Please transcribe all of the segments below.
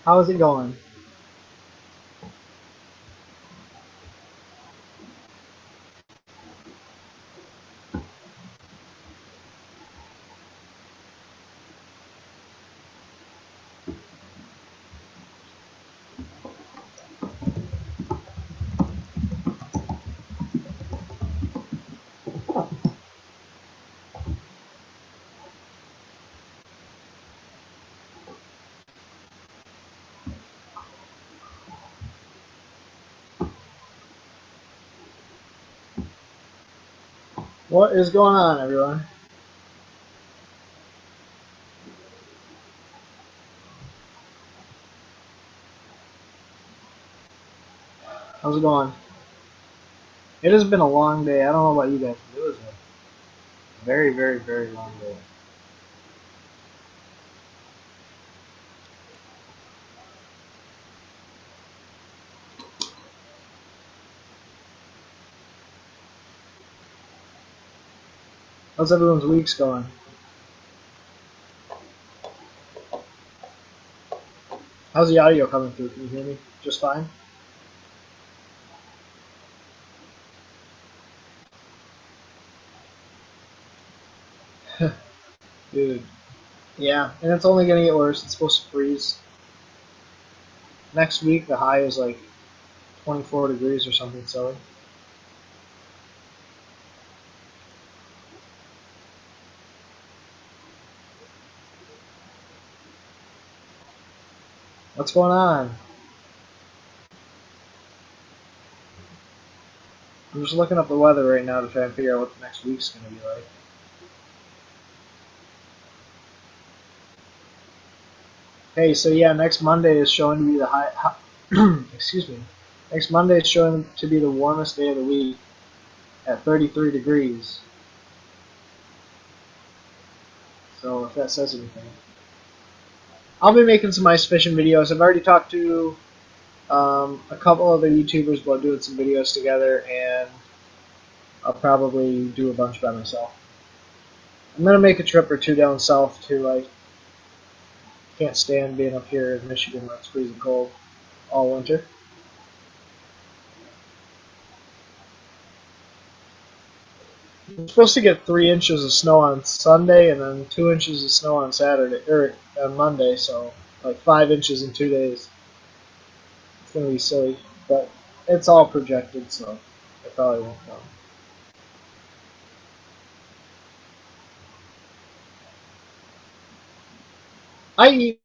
How is it going? What is going on, everyone? How's it going? It has been a long day. I don't know about you guys, but it was a very, very, very long day. How's everyone's weeks going? How's the audio coming through? Can you hear me just fine? Dude. Yeah, and it's only gonna get worse. It's supposed to freeze. Next week, the high is like 24 degrees or something silly. What's going on? I'm just looking up the weather right now to try and figure out what the next week's gonna be like. Hey, so yeah, next Monday is showing to be the excuse me. Next Monday is showing to be the warmest day of the week at 33 degrees. So if that says anything, I'll be making some ice fishing videos. I've already talked to a couple other YouTubers about doing some videos together, and I'll probably do a bunch by myself. I'm gonna make a trip or two down south too. I can't stand being up here in Michigan where it's freezing cold all winter. We're supposed to get 3 inches of snow on Sunday and then 2 inches of snow on Saturday or on Monday, so like 5 inches in 2 days. It's gonna be silly, but it's all projected, so it probably won't come. I eat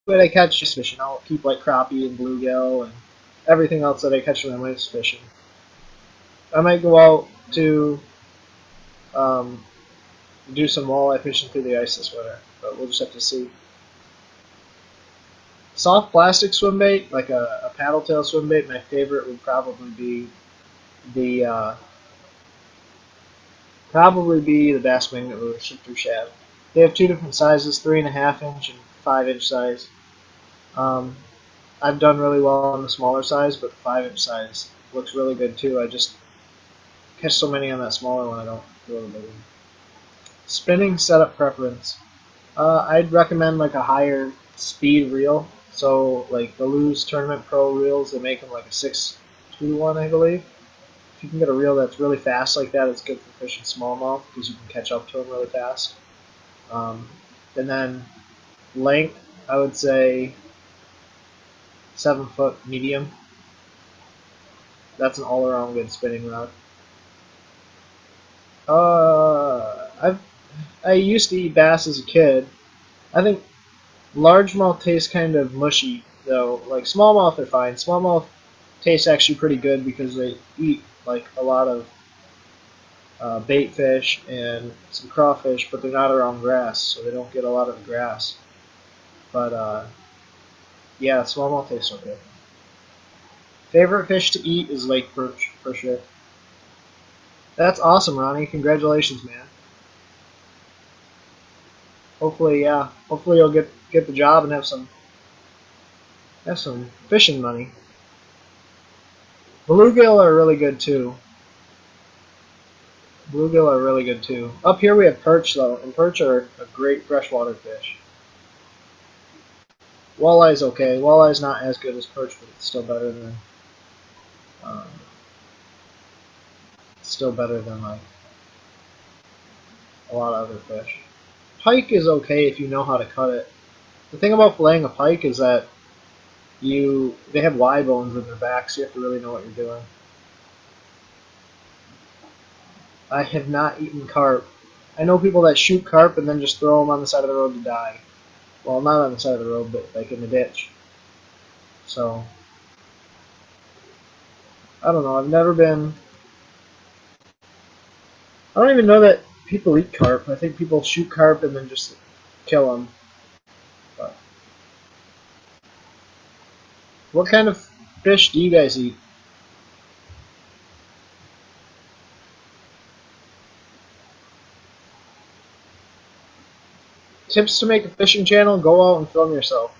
what I catch just fishing. I'll keep like crappie and bluegill and everything else that I catch when I'm ice fishing. I might go out to um, do some walleye fishing through the ice this winter, but we'll just have to see. Soft plastic swim bait, like a paddle tail swim bait, my favorite would the probably be the bass magnet lure through shad. They have two different sizes, 3.5 inch and 5 inch size. Um, I've done really well on the smaller size, but the 5 inch size looks really good too. I just catch so many on that smaller one, I don't go to the big one. Spinning setup preference. I'd recommend like a higher speed reel. So like the Lose Tournament Pro reels, they make them like a 6-2-1, I believe. If you can get a reel that's really fast like that, it's good for fishing smallmouth because you can catch up to them really fast. Um, and then length, I would say 7 foot medium. That's an all-around good spinning rod. I've I used to eat bass as a kid. I think largemouth tastes kind of mushy though. Like smallmouth are fine. Smallmouth tastes actually pretty good because they eat like a lot of bait fish and some crawfish, but they're not around grass, so they don't get a lot of the grass. But yeah, smallmouth tastes okay. Favorite fish to eat is lake perch for sure. That's awesome, Ronnie. Congratulations, man. Hopefully, yeah. Hopefully you'll get the job and have some fishing money. Bluegill are really good too. Bluegill are really good too. Up here we have perch though, and perch are a great freshwater fish. Walleye's okay. Walleye's not as good as perch, but um, it's still better than like a lot of other fish. Pike is okay if you know how to cut it. The thing about filleting a pike is that they have Y bones in their back, so you have to really know what you're doing. I have not eaten carp. I know people that shoot carp and then just throw them on the side of the road to die. Well, not on the side of the road, but like in the ditch. So, I don't know. I've never been. I don't even know that people eat carp. I think people shoot carp and then just kill them. But what kind of fish do you guys eat? Tips to make a fishing channel: go out and film yourself.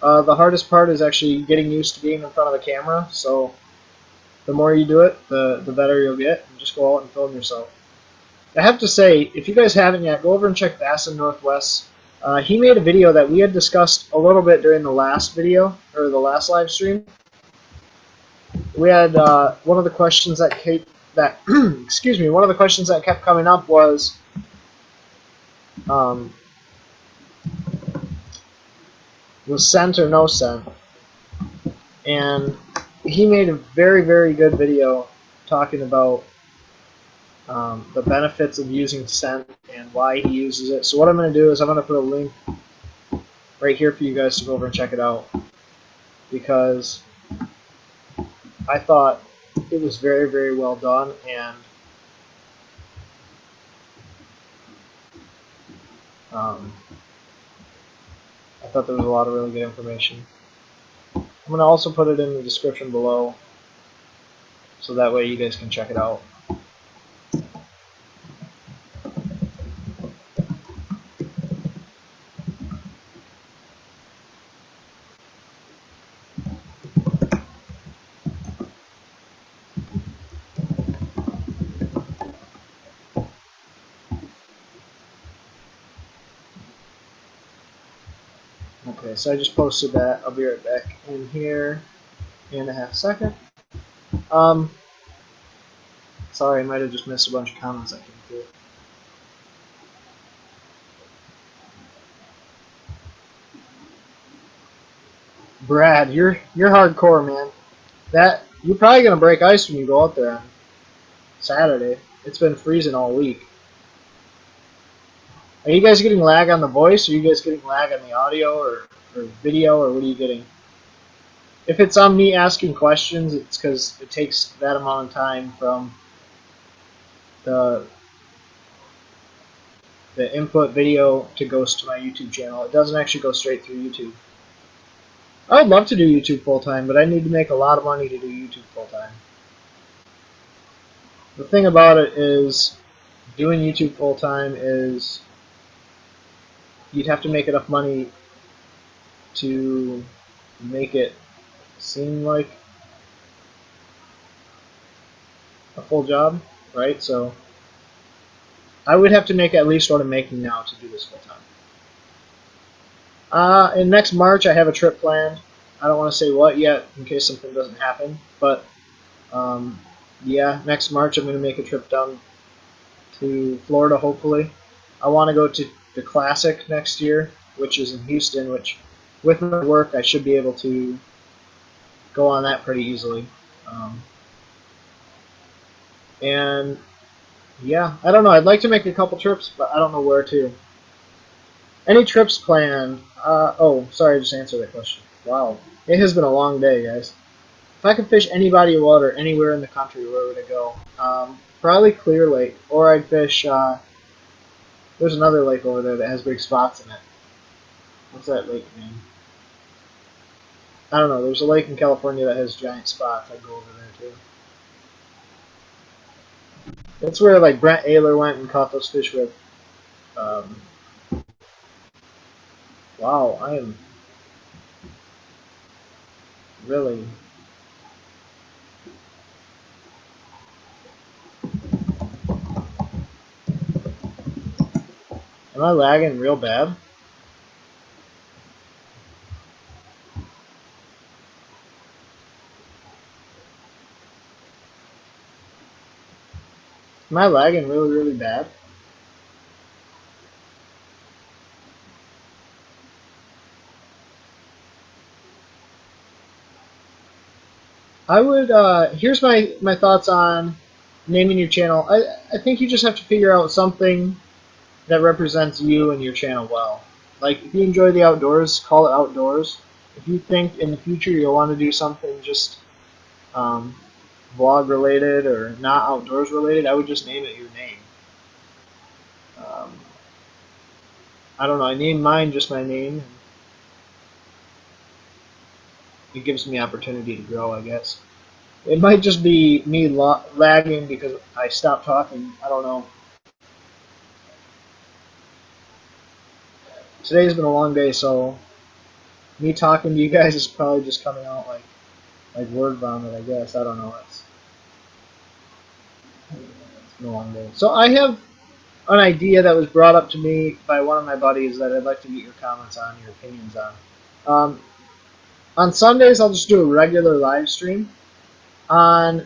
The hardest part is actually getting used to being in front of the camera. So the more you do it, the better you'll get. And just go out and film yourself. I have to say, if you guys haven't yet, go over and check Bassin Northwest. He made a video that we had discussed a little bit during the last video, or the last live stream. We had one of the questions excuse me, one of the questions that kept coming up was um, scent or no scent, and he made a very, very good video talking about the benefits of using scent and why he uses it. So what I'm going to do is I'm going to put a link right here for you guys to go over and check it out, because I thought it was very, very well done, and um, I thought there was a lot of really good information. I'm going to also put it in the description below, so that way you guys can check it out. Okay, so I just posted that. I'll be right back in here in a half second. Um, sorry, I might have just missed a bunch of comments I came through. Brad, you're hardcore, man. That you're probably gonna break ice when you go out there on Saturday. It's been freezing all week. Are you guys getting lag on the voice? Or are you guys getting lag on the audio or video, or what are you getting? If it's on me asking questions, it's because it takes that amount of time from the input video to go to my YouTube channel. It doesn't actually go straight through YouTube. I would love to do YouTube full time, but I need to make a lot of money to do YouTube full time. The thing about it is, doing YouTube full time is you'd have to make enough money to make it seem like a full job, right? So I would have to make at least what I'm making now to do this full time. In next March, I have a trip planned. I don't want to say what yet in case something doesn't happen, but yeah, next March I'm going to make a trip down to Florida, hopefully. I want to go to the Classic next year, which is in Houston, which with my work I should be able to go on that pretty easily. And yeah, I don't know. I'd like to make a couple trips, but I don't know where to. Any trips planned? Oh, sorry, I just answered that question. Wow, it has been a long day, guys. If I could fish any body of water anywhere in the country, where would I go? Probably Clear Lake, or I'd fish. There's another lake over there that has big spots in it. What's that lake name? I don't know. There's a lake in California that has giant spots. I'd go over there too. That's where like Brent Ayler went and caught those fish with. Um, wow, I am really. Am I lagging real bad? Am I lagging really, really bad? I would, here's my thoughts on naming your channel. I think you just have to figure out something that represents you and your channel well. Like, if you enjoy the outdoors, call it outdoors. If you think in the future you'll want to do something just um, vlog related or not outdoors related, I would just name it your name. Um, I don't know, I named mine just my name. It gives me opportunity to grow, I guess. It might just be me lagging because I stopped talking. I don't know. Today's been a long day, so me talking to you guys is probably just coming out like word vomit, I guess. I don't know. It's been a long day. So I have an idea that was brought up to me by one of my buddies that I'd like to get your comments on, your opinions on. Um, on Sundays, I'll just do a regular live stream. On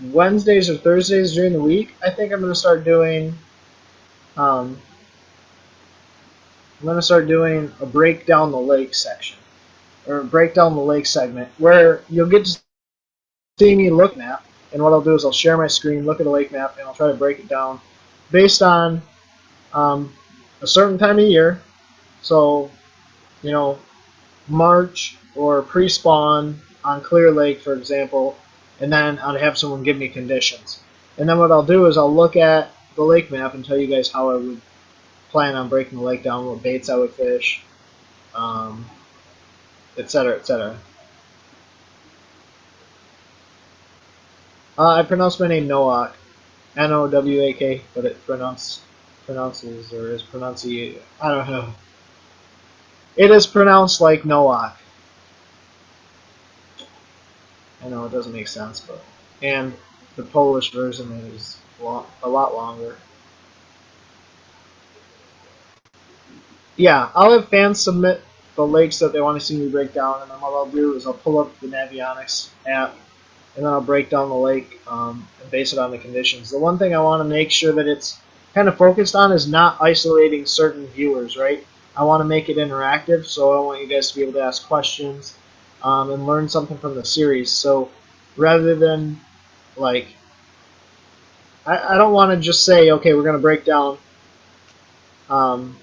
Wednesdays or Thursdays during the week, I think I'm going to start doing um, a break down the lake section or break down the lake segment where you'll get to see me look at the map. And what I'll do is I'll share my screen, look at the lake map, and I'll try to break it down based on um, a certain time of year. So, you know, March or pre-spawn on Clear Lake, for example, and then I'd have someone give me conditions. And then what I'll do is I'll look at the lake map and tell you guys how I would plan on breaking the lake down, what baits I would fish, um, etc., etc. I pronounce my name Nowak, Nowak, but it pronounces or is pronunciated. I don't know. It is pronounced like Nowak. I know it doesn't make sense, but and the Polish version is a lot longer. Yeah, I'll have fans submit the lakes that they want to see me break down, and then what I'll do is I'll pull up the Navionics app, and then I'll break down the lake and base it on the conditions. The one thing I want to make sure that it's kind of focused on is not isolating certain viewers, right? I want to make it interactive, so I want you guys to be able to ask questions and learn something from the series. So rather than like, I don't want to just say, okay, we're going to break down um,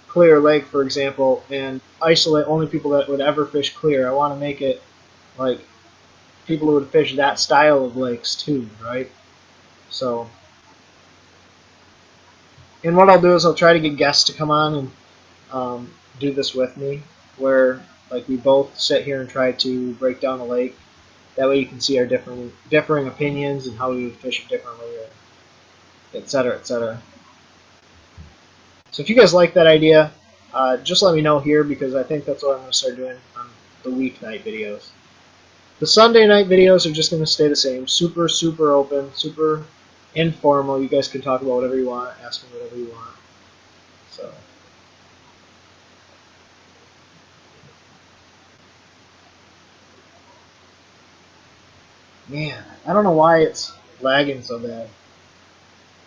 Clear Lake, for example, and isolate only people that would ever fish Clear. I want to make it like people who would fish that style of lakes too, right? So, and what I'll do is I'll try to get guests to come on and do this with me, where like we both sit here and try to break down a lake. That way you can see our differing opinions and how we would fish it differently, etc., etc. So if you guys like that idea, just let me know here because I think that's what I'm going to start doing on the weeknight videos. The Sunday night videos are just going to stay the same. Super, super open, super informal. You guys can talk about whatever you want, ask me whatever you want. So, man, I don't know why it's lagging so bad.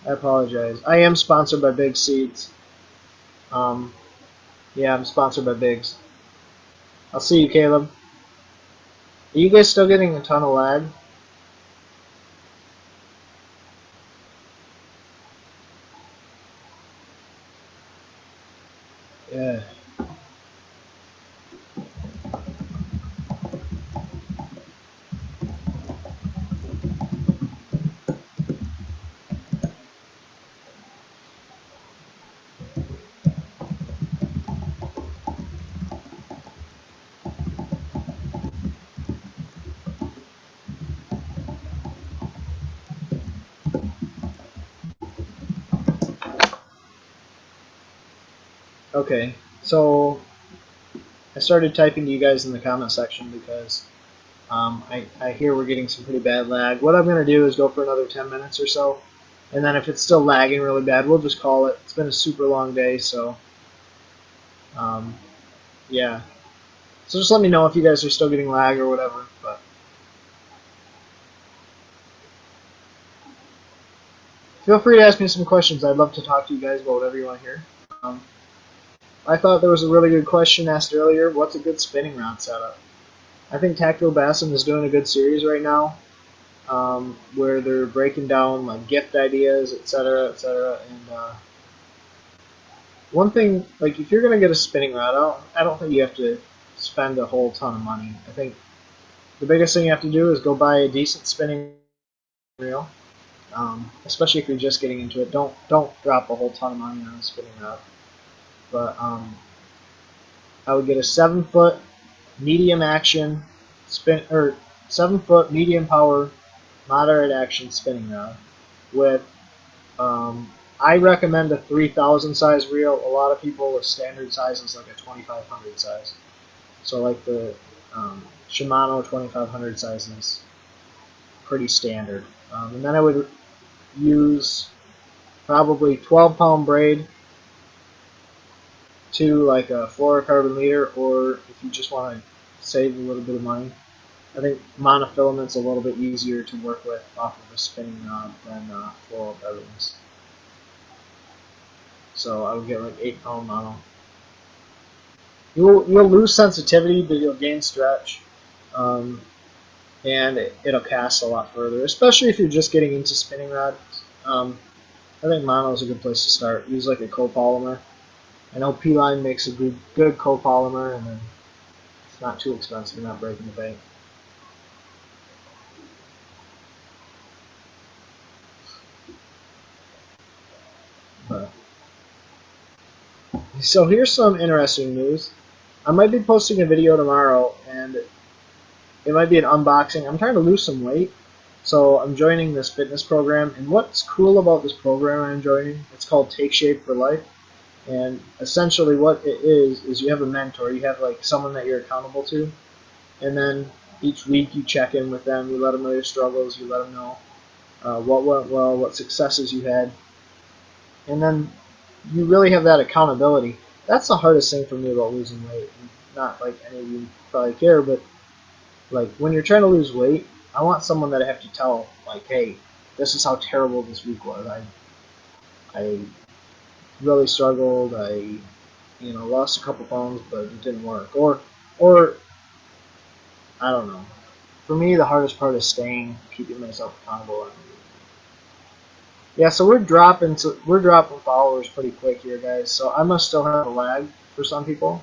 I apologize. I am sponsored by Big Seeds. Um, yeah, I'm sponsored by Bigs. I'll see you, Caleb. Are you guys still getting a ton of lag? Yeah. Okay, so I started typing to you guys in the comment section because I hear we're getting some pretty bad lag. What I'm going to do is go for another 10 minutes or so, and then if it's still lagging really bad, we'll just call it. It's been a super long day, so um, yeah. So just let me know if you guys are still getting lag or whatever. But feel free to ask me some questions. I'd love to talk to you guys about whatever you want to hear. Um, I thought there was a really good question asked earlier. What's a good spinning rod setup? I think Tactical Bassin is doing a good series right now, where they're breaking down like gift ideas, etc., etc. And one thing, like if you're gonna get a spinning rod, I don't think you have to spend a whole ton of money. I think the biggest thing you have to do is go buy a decent spinning reel, especially if you're just getting into it. Don't drop a whole ton of money on a spinning rod. But I would get a 7 foot medium action spin or 7 foot medium power moderate action spinning rod with I recommend a 3000 size reel. A lot of people with standard size is like a 2500 size. So like the Shimano 2500 size is pretty standard. And then I would use probably 12-pound braid to like a fluorocarbon leader, or if you just want to save a little bit of money, I think monofilament's a little bit easier to work with off of a spinning rod than fluorocarbons. So I would get like 8-pound mono. You'll lose sensitivity, but you'll gain stretch, um, and it'll cast a lot further, especially if you're just getting into spinning rods. I think mono is a good place to start. Use like a copolymer. I know P-Line makes a good copolymer, and then it's not too expensive. You're not breaking the bank. But, so here's some interesting news. I might be posting a video tomorrow, and it might be an unboxing. I'm trying to lose some weight, so I'm joining this fitness program. And what's cool about this program I'm joining, it's called Take Shape for Life. And essentially what it is you have a mentor. You have like someone that you're accountable to. And then each week you check in with them. You let them know your struggles. You let them know what went well, what successes you had. And then you really have that accountability. That's the hardest thing for me about losing weight. Not like any of you probably care, but like when you're trying to lose weight, I want someone that I have to tell, like, hey, this is how terrible this week was. I really struggled. I lost a couple pounds, but it didn't work. Or I don't know. For me, the hardest part is keeping myself accountable. Yeah, so we're dropping followers pretty quick here, guys. So I must still have a lag for some people.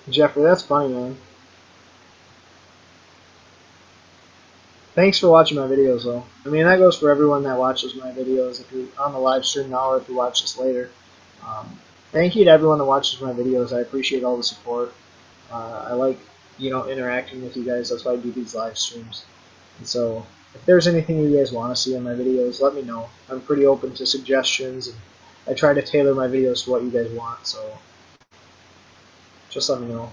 Jeffrey, that's funny, man. Thanks for watching my videos, though. I mean, that goes for everyone that watches my videos. If you're on the live stream now, or if you watch this later, thank you to everyone that watches my videos. I appreciate all the support. I like, interacting with you guys. That's why I do these live streams. And so, if there's anything you guys want to see in my videos, let me know. I'm pretty open to suggestions, and I try to tailor my videos to what you guys want. So, just let me know.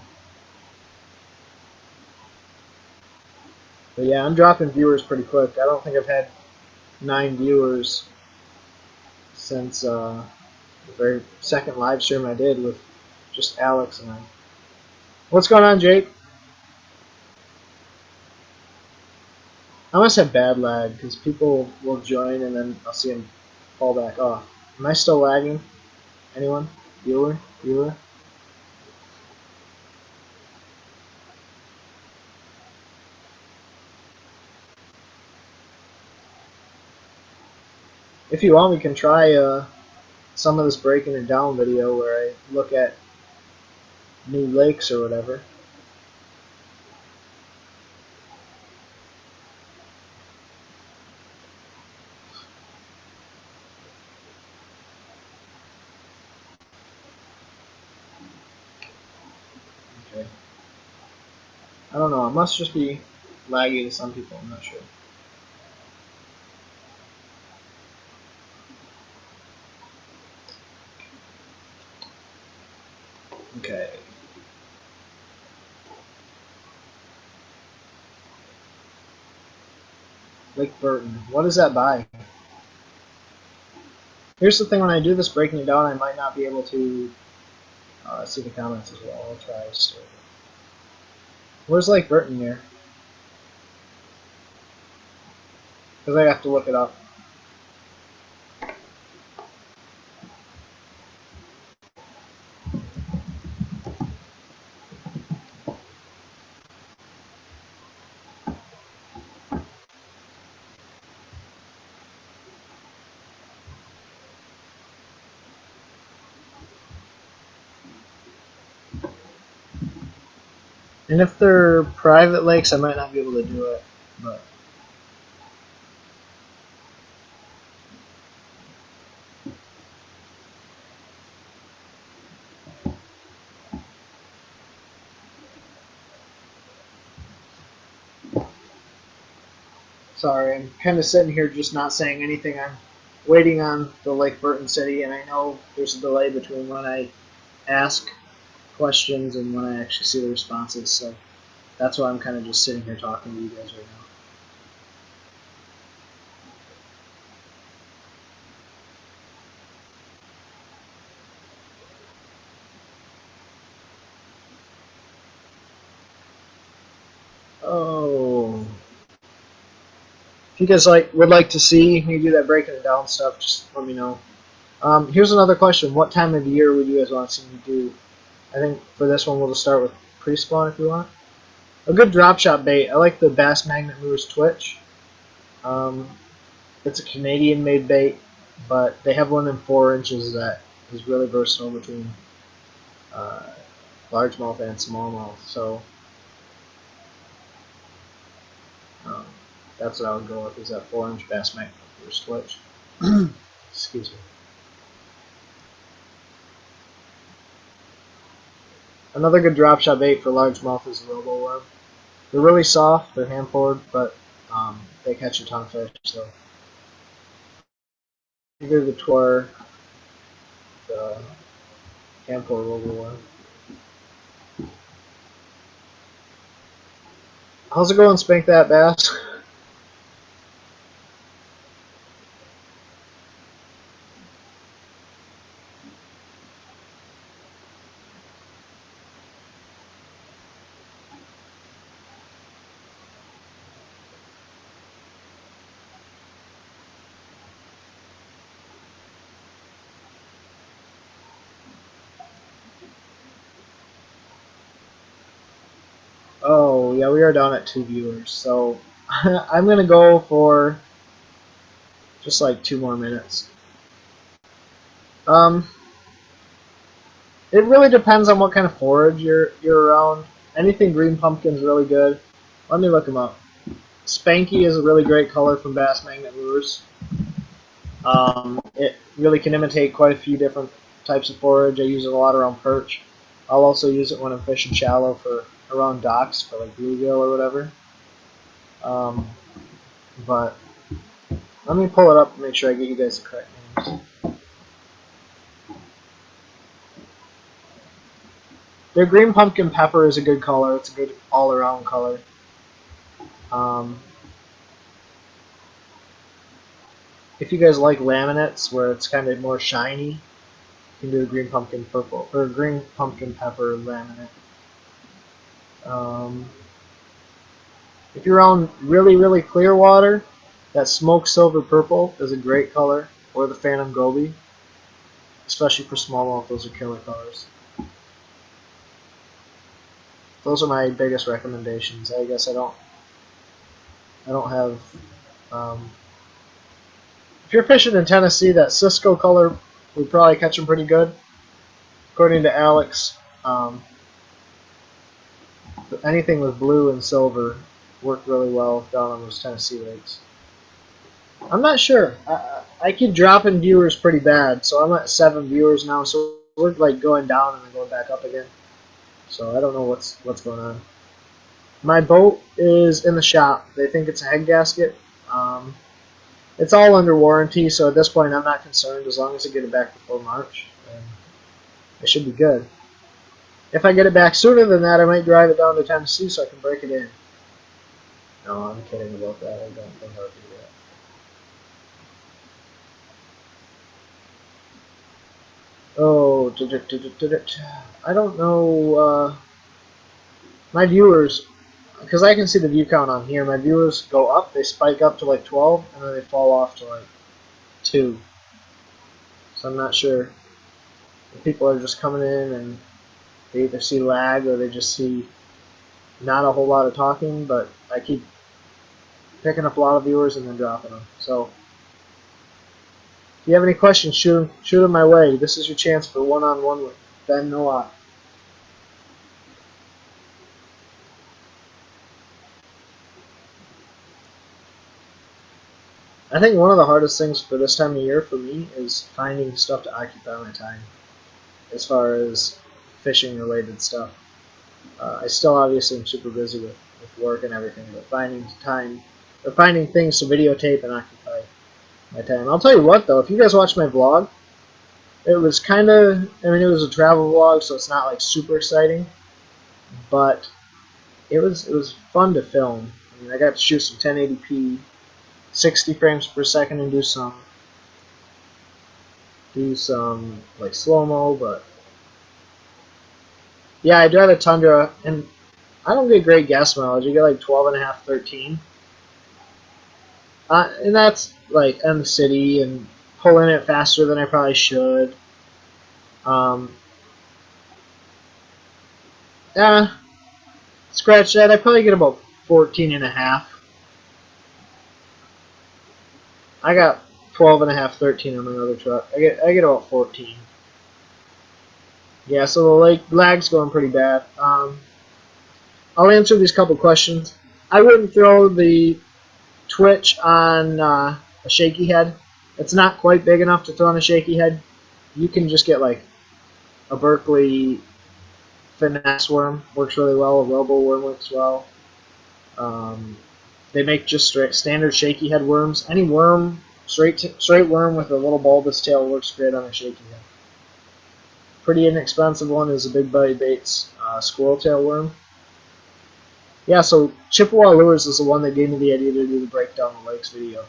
But yeah, I'm dropping viewers pretty quick. I don't think I've had 9 viewers since the very second live stream I did with just Alex and I. What's going on, Jake? I must have bad lag because people will join and then I'll see them fall back off. Am I still lagging? Anyone? Viewer? Viewer? If you want, we can try some of this breaking it down video where I look at new lakes or whatever. Okay. I don't know. It must just be laggy to some people. I'm not sure. Okay. Lake Burton. What is that by? Here's the thing, when I do this breaking it down, I might not be able to see the comments as well. I'll try. So. Where's Lake Burton here? because I have to look it up. And if they're private lakes, I might not be able to do it, but sorry, I'm kind of sitting here just not saying anything. I'm waiting on the Lake Burton City, and I know there's a delay between when I ask questions and when I actually see the responses, so that's why I'm kind of just sitting here talking to you guys right now. Oh, if you guys would like to see me do that breaking it down stuff, just let me know. Here's another question: what time of year would you guys want to see me do? I think for this one we'll just start with pre-spawn if you want. A good drop shot bait. I like the Bass Magnet Lures Twitch. Um, it's a Canadian-made bait, but they have one in 4 inches that is really versatile between uh, largemouth and smallmouth. So um, that's what I would go with, is that 4-inch Bass Magnet Lures Twitch. Excuse me. Another good drop shot bait for largemouth is a robo-worm. They're really soft, they're hand-poured, but they catch a ton of fish. So either the Twir, the hand-poured robo-worm. How's it going, Spank That Bass? Oh, yeah, we are down at 2 viewers, so I'm going to go for just like 2 more minutes. Um, it really depends on what kind of forage you're around. Anything green pumpkin's really good. Let me look them up. Spanky is a really great color from Bass Magnet Lures. It really can imitate quite a few different types of forage. I use it a lot around perch. I'll also use it when I'm fishing shallow for around docks for like bluegill or whatever. But let me pull it up and make sure I give you guys the correct names. Their green pumpkin pepper is a good color. It's a good all-around color. Um, if you guys like laminates where it's kind of more shiny, you can do the green pumpkin purple or green pumpkin pepper laminate. If you're around really, really clear water, that smoke silver purple is a great color, or the phantom goby, especially for smallmouth. Those are killer colors. Those are my biggest recommendations. I guess I don't have. If you're fishing in Tennessee, that Cisco color would probably catch them pretty good. According to Alex, anything with blue and silver work really well down on those Tennessee lakes. I'm not sure. I keep dropping viewers pretty bad, so I'm at 7 viewers now. So we're like going down and then going back up again. So I don't know what's going on. My boat is in the shop. They think it's a head gasket. It's all under warranty, so at this point I'm not concerned. As long as I get it back before March, then it should be good. If I get it back sooner than that, I might drive it down to Tennessee so I can break it in. No, I'm kidding about that. I don't think I'll do that. Oh, I don't know. My viewers, because I can see the view count on here. My viewers go up, they spike up to like 12, and then they fall off to like 2. So I'm not sure if people are just coming in and they either see lag or they just see not a whole lot of talking, but I keep picking up a lot of viewers and then dropping them. So if you have any questions, shoot them my way. This is your chance for one-on-one with Ben Nowak. I think one of the hardest things for this time of year for me is finding stuff to occupy my time as far as fishing related stuff. I still obviously am super busy with work and everything, but finding time or finding things to videotape and occupy my time. I'll tell you what though, if you guys watch my vlog, it was kind of, I mean, it was a travel vlog, so it's not like super exciting, but it was fun to film. I mean, I got to shoot some 1080p, 60 frames per second, and do some like slow-mo, but yeah, I drive a Tundra, and I don't get great gas mileage. I get like 12.5, 13. And that's like in the city and pulling it faster than I probably should. Yeah, scratch that. I probably get about 14.5. I got 12.5, 13 on my other truck. I get about 14. Yeah, so the lag's going pretty bad. I'll answer these couple questions. I wouldn't throw the Twitch on a shaky head. It's not quite big enough to throw on a shaky head. You can just get like a Berkeley finesse worm, works really well. A robo worm works well. They make just standard shaky head worms. Any worm, straight worm with a little bulbous tail works great on a shaky head. Pretty inexpensive one is a Big Buddy Baits squirrel tail worm. Yeah, so Chippewa Lures is the one that gave me the idea to do the Breakdown the Lakes video.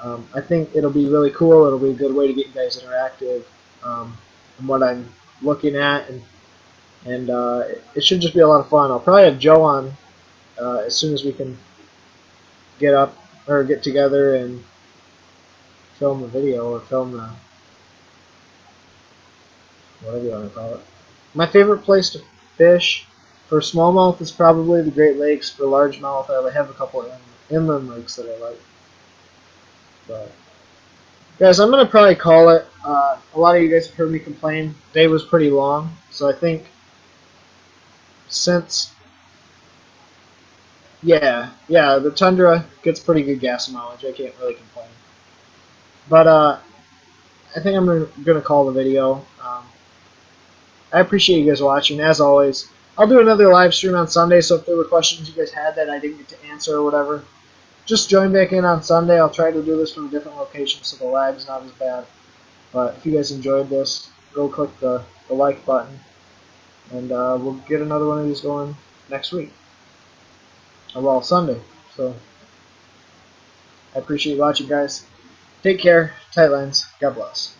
I think it'll be really cool. It'll be a good way to get you guys interactive in what I'm looking at, and it should just be a lot of fun. I'll probably have Joe on as soon as we can get together and film the video or film the whatever you want to call it. My favorite place to fish for smallmouth is probably the Great Lakes. For largemouth, I have a couple of inland lakes that I like. But guys, I'm gonna probably call it. A lot of you guys have heard me complain. The day was pretty long, so I think since the Tundra gets pretty good gas mileage. I can't really complain. But I think I'm gonna call the video. I appreciate you guys watching. As always, I'll do another live stream on Sunday, so if there were questions you guys had that I didn't get to answer or whatever, just join back in on Sunday. I'll try to do this from a different location so the lag's not as bad. But if you guys enjoyed this, go click the like button, and we'll get another one of these going next week. Well, Sunday. So I appreciate you watching, guys. Take care. Tight lines. God bless.